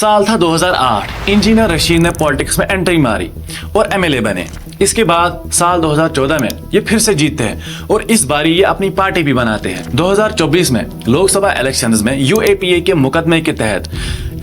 साल था 2008। इंजीनियर रशीद ने पॉलिटिक्स में एंट्री मारी और एमएलए बने। इसके बाद साल 2014 में ये फिर से जीतते हैं और इस बारी ये अपनी पार्टी भी बनाते हैं। 2024 में लोकसभा इलेक्शंस में यूएपीए के मुकदमे के तहत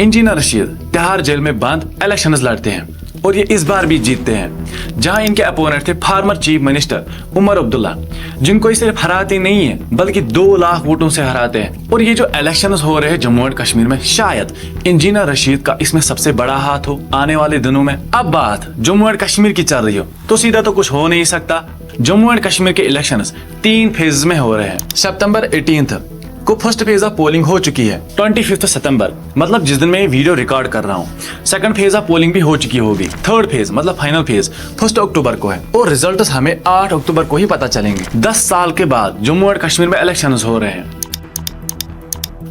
इंजीनियर रशीद तिहाड़ जेल में बंद इलेक्शंस लड़ते हैं और ये इस बार भी जीतते हैं, जहां इनके अपोनेंट थे former chief minister Omar Abdullah, जिनको ये सिर्फ हराते नहीं है बल्कि 2 लाख वोटों से हराते हैं। और ये जो इलेक्शंस हो रहे हैं जम्मू एंड कश्मीर में, शायद इंजीनियर रशीद का इसमें सबसे बड़ा हाथ हो आने वाले दिनों में। अब बात जम्मू एंड कश्मीर की चल रही हो तो सीधा तो कुछ हो नहीं सकता। जम्मू एंड कश्मीर के इलेक्शंस 3 फेज में हो रहे हैं। सितंबर 18 को फर्स्ट फेज ऑफ पोलिंग हो चुकी है। 25 सितंबर मतलब जिस दिन मैं ये वीडियो रिकॉर्ड कर रहा हूँ, सेकंड फेज ऑफ पोलिंग भी हो चुकी होगी। थर्ड फेज मतलब फाइनल फेज 1 अक्टूबर को है और रिजल्ट्स हमें 8 अक्टूबर को ही पता चलेंगे। 10 साल के बाद जम्मू एंड कश्मीर में इलेक्शंस हो रहे हैं।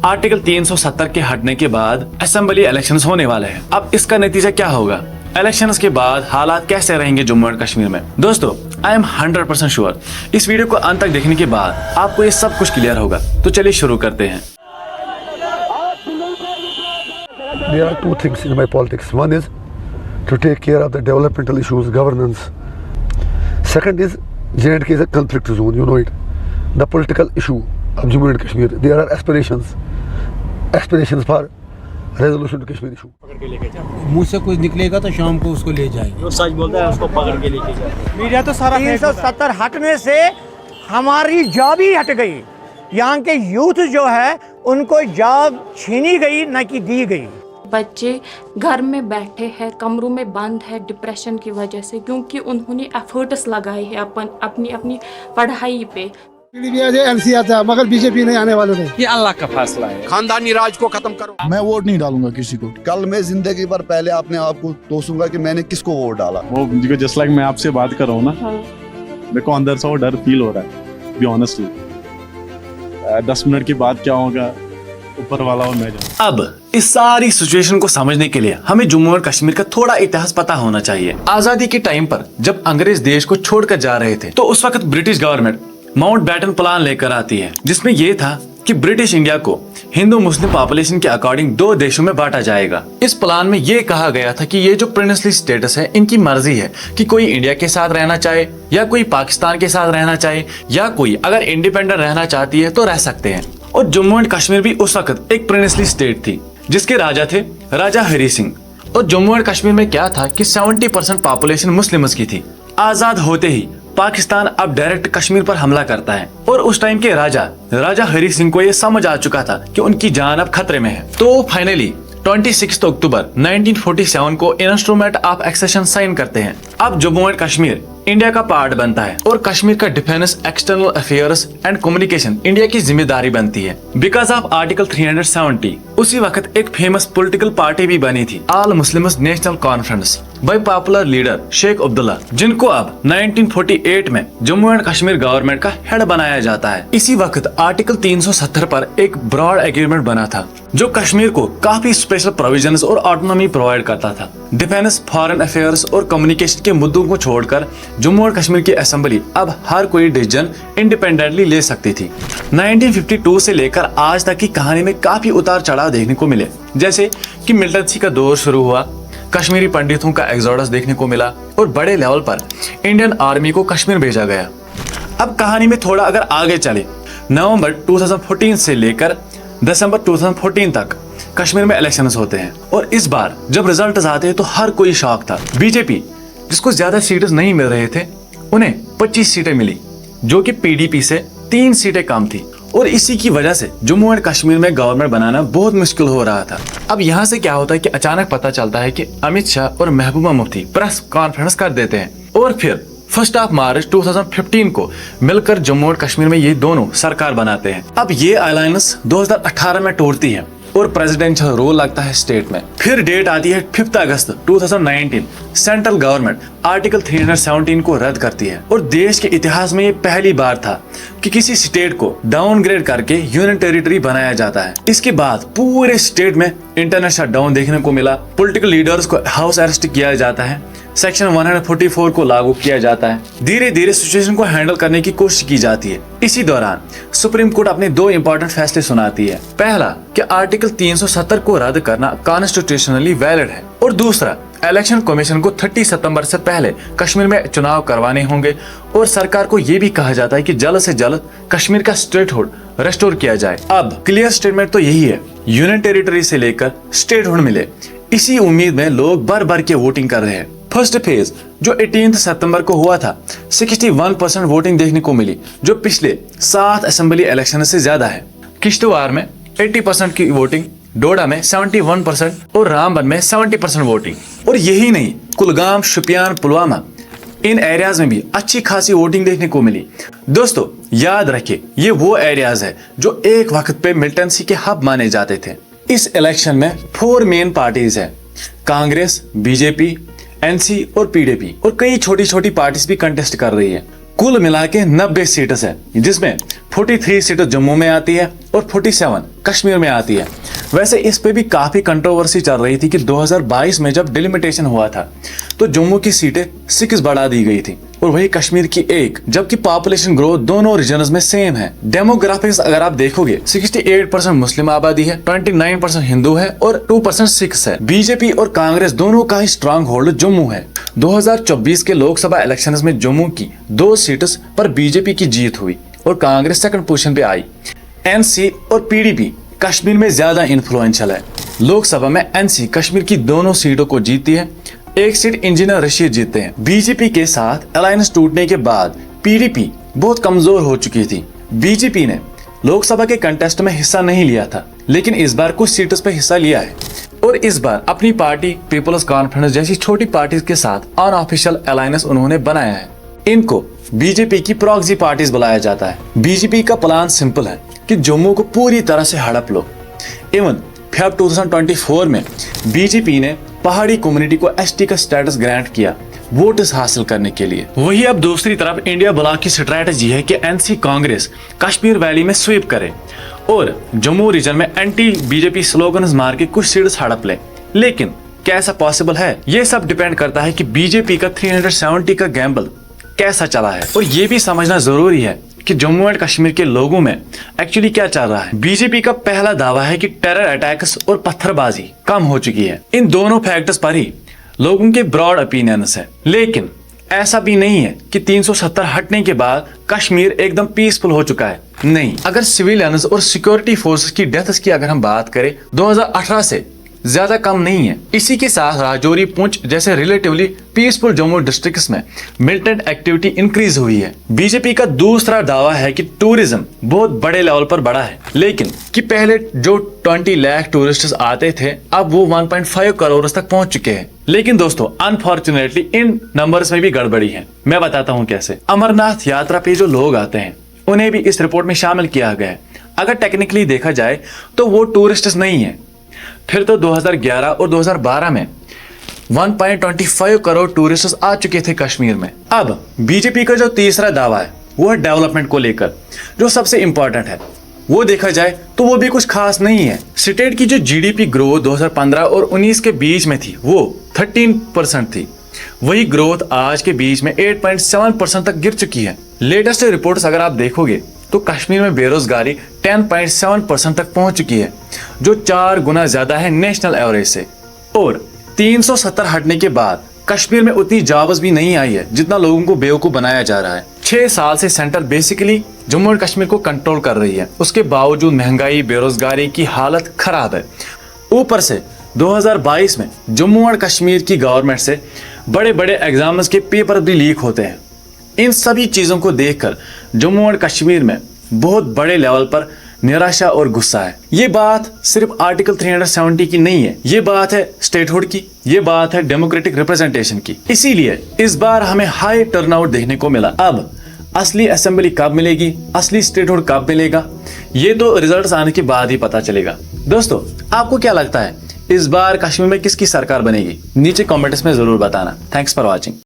आर्टिकल 370 के हटने के बाद असेंबली इलेक्शंस होने वाले हैं। अब इसका नतीजा क्या होगा, इलेक्शंस के बाद हालात कैसे रहेंगे जम्मू एंड कश्मीर में? दोस्तों, आई एम 100% श्योर इस वीडियो को अंत तक देखने के बाद आपको ये सब कुछ क्लियर होगा। तो चलिए शुरू करते हैं। There are 2 things in my politics. One is to take care of the developmental issues, governance. Second is J&K is a conflict zone, you know it. The political issue of Jammu and Kashmir. There are aspirations for resolution to Kashmir issue. मुझसे कुछ निकलेगा तो शाम को उसको ले जाएंगे। जो सच बोलता है उसको पकड़ के लेके जाए। मीडिया तो सारा 370 हटने से हमारी जॉब ही हट गई। यहाँ के यूथ जो है उनको जॉब छीनी गई, न कि दी गई। बच्चे घर में बैठे हैं, कमरों में बंद है डिप्रेशन की वजह से, क्योंकि उन्होंने एफर्ट्स लगाए हैं अपनी पढ़ाई पे। एनसीआर था मगर बीजेपी नहीं आने वाले नहीं। ये अल्लाह का फैसला है। खानदानी राज को खत्म करो। मैं वोट नहीं डालूंगा किसी को। कल मैं जिंदगी भर पहले अपने आप को सोचूंगा कि मैंने किसको वोट डाला। वो जस्ट लाइक मैं आपसे बात कर रहा हूँ ना, मेरे को अंदर से वो डर फील हो रहा है, बी ऑनेस्टली। 10 मिनट के बाद क्या होगा ऊपर वाला और मैं जानूं। अब इस सारी सिचुएशन को समझने के लिए हमें जम्मू और कश्मीर का थोड़ा इतिहास पता होना चाहिए। आजादी के टाइम पर जब अंग्रेज देश को छोड़कर जा रहे थे तो उस वक्त ब्रिटिश गवर्नमेंट माउंटबेटन प्लान लेकर आती है, जिसमें यह था कि ब्रिटिश इंडिया को हिंदू मुस्लिम पॉपुलेशन के अकॉर्डिंग 2 देशों में बांटा जाएगा। इस प्लान में यह कहा गया था कि ये जो प्रिंसली स्टेटस है इनकी मर्जी है कि कोई इंडिया के साथ रहना चाहे या कोई पाकिस्तान के साथ रहना चाहे या कोई अगर इंडिपेंडेंट रहना चाहती है तो रह सकते हैं। और जम्मू एंड कश्मीर भी उस वक्त एक प्रिंसली स्टेट थी जिसके राजा थे राजा हरी सिंह। और जम्मू एंड कश्मीर में क्या था कि 70% पॉपुलेशन मुस्लिम्स की थी। आजाद होते ही पाकिस्तान अब डायरेक्ट कश्मीर पर हमला करता है और उस टाइम के राजा हरी सिंह को ये समझ आ चुका था कि उनकी जान अब खतरे में है। तो फाइनली 26 अक्टूबर 1947 को इंस्ट्रूमेंट ऑफ एक्सेशन साइन करते हैं। अब जम्मू एंड कश्मीर इंडिया का पार्ट बनता है और कश्मीर का defence, external affairs and communication India की जिम्मेदारी बनती है। बिकॉज ऑफ आर्टिकल 370 उसी वक्त एक फेमस पॉलिटिकल पार्टी भी बनी थी, all Muslims national conference by popular leader Sheikh Abdullah, जिनको अब 1948 में जम्मू एंड कश्मीर गवर्नमेंट का हेड बनाया जाता है। इसी वक्त आर्टिकल 370 पर एक ब्रॉड एग्रीमेंट बना था जो कश्मीर को काफी स्पेशल प्रोविजंस और ऑटोनॉमी प्रोवाइड करता था। डिफेंस, फॉरेन अफेयर्स और कम्युनिकेशन के मुद्दों को छोड़कर जम्मू और कश्मीर की असेंबली अब हर कोई डिसीजन इंडिपेंडेंटली ले सकती थी। 1952 से लेकर आज तक की कहानी में काफी उतार चढ़ाव देखने को मिले, जैसे कि मिलिटेंसी का दौर शुरू हुआ, कश्मीरी पंडितों का एक्सोडस देखने को मिला और बड़े लेवल पर इंडियन आर्मी को कश्मीर भेजा गया। अब कहानी में थोड़ा अगर आगे चले, नवंबर 2014 से लेकर दिसंबर 2014 तक कश्मीर में इलेक्शंस होते हैं और इस बार जब रिजल्ट आते हैं तो हर कोई शॉक था। बीजेपी जिसको ज्यादा सीटें नहीं मिल रहे थे उन्हें 25 सीटें मिली, जो कि पीडीपी से 3 सीटें कम थी और इसी की वजह से जम्मू एंड कश्मीर में गवर्नमेंट बनाना बहुत मुश्किल हो रहा था। अब यहाँ से क्या होता है कि अचानक पता चलता है कि अमित शाह और महबूबा मुफ्ती प्रेस कॉन्फ्रेंस कर देते हैं और फिर 1 मार्च 2015 को मिलकर जम्मू और कश्मीर में ये दोनों सरकार बनाते हैं। अब ये अलायंस 2018 में टूटती है और प्रेसिडेंशियल रोल लगता है स्टेट में। फिर डेट आती है 5 अगस्त 2019, सेंट्रल गवर्नमेंट आर्टिकल 317 को रद्द करती है और देश के इतिहास में ये पहली बार था कि किसी स्टेट को डाउनग्रेड करके यूनियन टेरिटरी बनाया जाता है। इसके बाद पूरे स्टेट में इंटरनेट शटडाउन देखने को मिला, पॉलिटिकल लीडर्स को हाउस अरेस्ट किया जाता है, सेक्शन 144 को लागू किया जाता है। धीरे धीरे सिचुएशन को हैंडल करने की कोशिश की जाती है। इसी दौरान सुप्रीम कोर्ट अपने 2 इंपॉर्टेंट फैसले सुनाती है। पहला कि आर्टिकल 370 को रद्द करना कॉन्स्टिट्यूशनली वैलिड है, और दूसरा इलेक्शन कमीशन को 30 सितंबर से पहले कश्मीर में चुनाव करवाने होंगे, और सरकार को यह भी कहा जाता है कि जल्द से जल्द कश्मीर का स्टेटहुड रेस्टोर किया जाए। अब क्लियर स्टेटमेंट तो यही है, यूनियन टेरिटरी से लेकर स्टेटहुड मिले। इसी उम्मीद में लोग भर भर के वोटिंग कर रहे हैं। फर्स्ट फेज जो 18 सितंबर को हुआ था, 61% वोटिंग देखने को मिली, जो पिछले 7 असेंबली इलेक्शन से ज्यादा है। किश्तवाड़ में 80% की वोटिंग, डोडा में 71% और रामबन में 70% वोटिंग। और यही नहीं, कुलगाम, शुपियान, पुलवामा, इन एरियाज में भी अच्छी खासी वोटिंग देखने को मिली। दोस्तों याद रखिए, ये वो एरियाज है जो एक वक्त पे मिलिटेंसी के हब माने जाते थे। इस इलेक्शन में 4 मेन पार्टीज है, कांग्रेस, बीजेपी, एनसी और पीडीपी, और कई छोटी छोटी पार्टीज भी कंटेस्ट कर रही है। कुल मिला के 90 सीट्स है, जिसमें 43 सीटें जम्मू में आती है और 47 कश्मीर में आती है। वैसे इस पे भी काफी कंट्रोवर्सी चल रही थी कि 2022 में जब डिलिमिटेशन हुआ था तो जम्मू की सीटें 6 बढ़ा दी गई थी और वही कश्मीर की 1, जबकि पॉपुलेशन ग्रोथ दोनों रीजन्स में सेम है। डेमोग्राफिक्स अगर आप देखोगे, 68% मुस्लिम आबादी है, 29% हिंदू है और 2% सिख्स है। बीजेपी और कांग्रेस दोनों का ही स्ट्रांग होल्ड जम्मू है। 2024 के लोकसभा इलेक्शंस में जम्मू की 2 सीट्स पर बीजेपी की जीत हुई और कांग्रेस सेकंड पोजीशन पे आई। एनसी और पीडीपी कश्मीर में ज्यादा इन्फ्लुएंशियल है। लोकसभा में एनसी कश्मीर की दोनों सीटों को जीतती है, 1 सीट इंजीनियर रशीद जीतते हैं। बीजेपी के साथ अलायंस टूटने के बाद पीडीपी बहुत कमजोर हो चुकी थी। बीजेपी ने लोकसभा के कंटेस्ट में हिस्सा नहीं लिया था, लेकिन इस बार कुछ सीटों पर हिस्सा लिया है और इस बार अपनी पार्टी पीपल्स कॉन्फ्रेंस जैसी छोटी पार्टी के साथ अनऑफिशियल अलायंस उन्होंने बनाया है। इनको बीजेपी की प्रॉक्सी पार्टीज बुलाया जाता है। बीजेपी का प्लान सिंपल है कि जम्मू को पूरी तरह से हड़प लो। इवन फेब 2024 में बीजेपी ने पहाड़ी कम्युनिटी को एसटी का स्टेटस ग्रांट किया वोट्स हासिल करने के लिए। वही अब दूसरी तरफ इंडिया ब्लॉक की स्ट्रेटजी है कि एनसी कांग्रेस कश्मीर वैली में स्वीप करे और जम्मू रीजन में एंटी बीजेपी स्लोगन्स मार के कुछ सीट्स हड़प ले। लेकिन कैसा पॉसिबल है? ये सब डिपेंड करता है कि बीजेपी का 370 का गैम्बल कैसा चला है, और ये भी समझना जरूरी है कि जम्मू एंड कश्मीर के लोगों में एक्चुअली क्या चल रहा है। बीजेपी का पहला दावा है कि टेरर अटैक्स और पत्थरबाजी कम हो चुकी है। इन दोनों फैक्टर्स पर ही लोगों के ब्रॉड ओपिनियंस है। लेकिन ऐसा भी नहीं है कि 370 हटने के बाद कश्मीर एकदम पीसफुल हो चुका है। नहीं, अगर सिविलियंस और सिक्योरिटी फोर्सेस की डेथ्स की अगर हम बात करें, 2018 से ज्यादा कम नहीं है। इसी के साथ राजौरी, पुंछ जैसे रिलेटिवली पीसफुल जम्मू डिस्ट्रिक्ट्स में मिलिटेंट एक्टिविटी इंक्रीज हुई है। बीजेपी का दूसरा दावा है कि टूरिज्म बहुत बड़े लेवल पर बढ़ा है, लेकिन कि पहले जो 20 लाख टूरिस्ट्स आते थे अब वो 1.5 करोड़ तक पहुंच चुके हैं। लेकिन दोस्तों अनफॉर्चुनेटली इन नंबर्स में भी गड़बड़ी है। मैं बताता हूँ कैसे। अमरनाथ यात्रा पे जो लोग आते हैं उन्हें भी इस रिपोर्ट में शामिल किया गया है। अगर टेक्निकली देखा जाए तो वो टूरिस्ट्स नहीं है। फिर तो 2011 और 2012 में 1.25 करोड़ टूरिस्ट्स आ चुके थे कश्मीर में। अब बीजेपी का जो तीसरा दावा है वो है डेवलपमेंट को लेकर, जो सबसे इंपॉर्टेंट है। वो देखा जाए तो वो भी कुछ खास नहीं है। स्टेट की जो जीडीपी ग्रोथ 2015 और 19 के बीच में थी वो 13% थी। वही ग्रोथ आज के बीच में 8.7% तक गिर चुकी है। लेटेस्ट रिपोर्ट्स अगर आप देखोगे तो कश्मीर में बेरोजगारी 10.7% तक पहुंच चुकी है, जो 4 गुना ज्यादा है नेशनल एवरेज से। और 370 हटने के बाद कश्मीर में उतनी जॉब्स भी नहीं आई है जितना लोगों को बेवकूफ बनाया जा रहा है। 6 साल से सेंटर बेसिकली जम्मू और कश्मीर को कंट्रोल कर रही है। उसके बावजूद महंगाई, बेरोजगारी की हालत खराब है। ऊपर से 2022 में जम्मू और कश्मीर की गवर्नमेंट से बड़े बड़े एग्जाम्स के पेपर भी लीक होते हैं। इन सभी चीजों को देखकर जम्मू और कश्मीर में बहुत बड़े लेवल पर निराशा और गुस्सा है। ये बात सिर्फ आर्टिकल 370 की नहीं है, ये बात है स्टेटहुड की, ये बात है डेमोक्रेटिक रिप्रेजेंटेशन की। इसीलिए इस बार हमें हाई टर्नआउट देखने को मिला। अब असली असेंबली कब मिलेगी, असली स्टेटहुड कब मिलेगा, ये तो रिजल्ट्स आने के बाद ही पता चलेगा। दोस्तों आपको क्या लगता है इस बार कश्मीर में किसकी सरकार बनेगी? नीचे कमेंट्स में जरूर बताना। Thanks for watching.